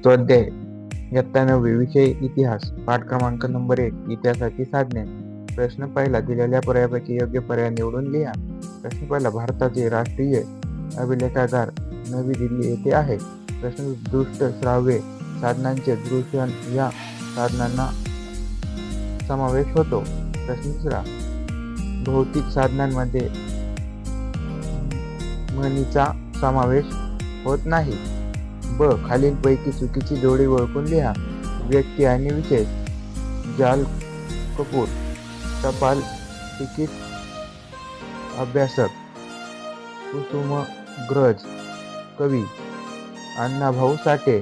स्वाध्याय इयत्ता 9वी विषय इतिहास पाठ क्रमांक नंबर 1 इतिहासाची साधने. प्रश्न पहिला. दिलेल्या पर्यायापैकी योग्य पर्याय निवडून लिहा. प्रश्न पहिला. भारताचे राष्ट्रीय अभिलेखागार नवी दिल्ली येथे आहे. प्रश्न. दृश्य श्राव्य साधनांचे दृश्यन या साधनांना समावेश होतो. प्रश्न दुसरा. भौतिक साधनांमध्ये म्हणीचा समावेश होत नाही. ब. खालीलपैकी चुकीची जोडी ओळखून लिहा. व्यक्ती आणि विशेष. जाल कपूर टपाल तिकीट अभ्यासक. कुसुमाग्रज कवी. अण्णाभाऊ साठे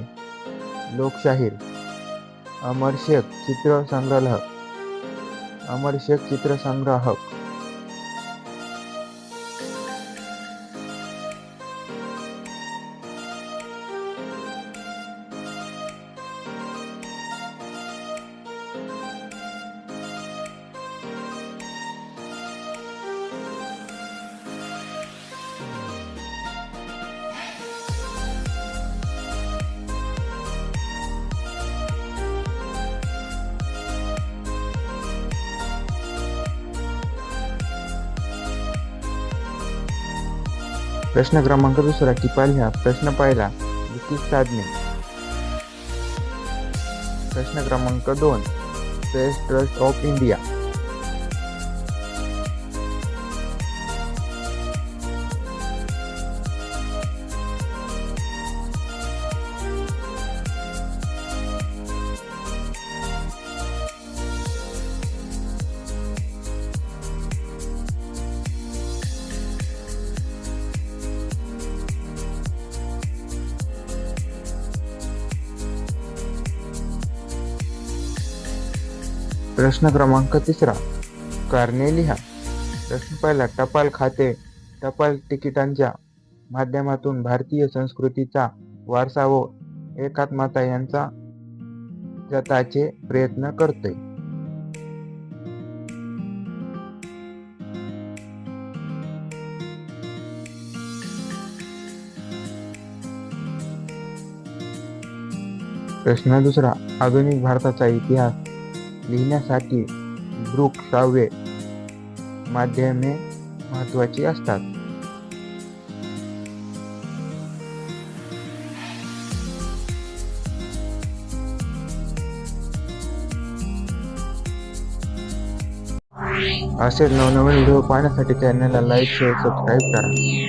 लोकशाहीर. अमर शेख चित्रसंग्राहक. प्रश्न क्रमांक दुसरा. टिपा लिहा. प्रश्न पहिला. ब्रिटिश साधने. प्रश्न क्रमांक 2. Press trust of India. प्रश्न क्रमांक 3. कारणे लिहा. प्रश्न पहिला. टपाल खाते टपाल तिकिटांच्या माध्यमातून भारतीय संस्कृतीचा वारसा व एकात्मता यांचा जतनाचे प्रयत्न करते. प्रश्न दुसरा. आधुनिक भारताचा इतिहास लिहिण्यासाठी दृक श्राव्य माध्यमे महत्त्वाची असतात. असेच नवनवीन व्हिडिओ पाहण्यासाठी चॅनलला लाईक, शेअर, सबस्क्राईब करा.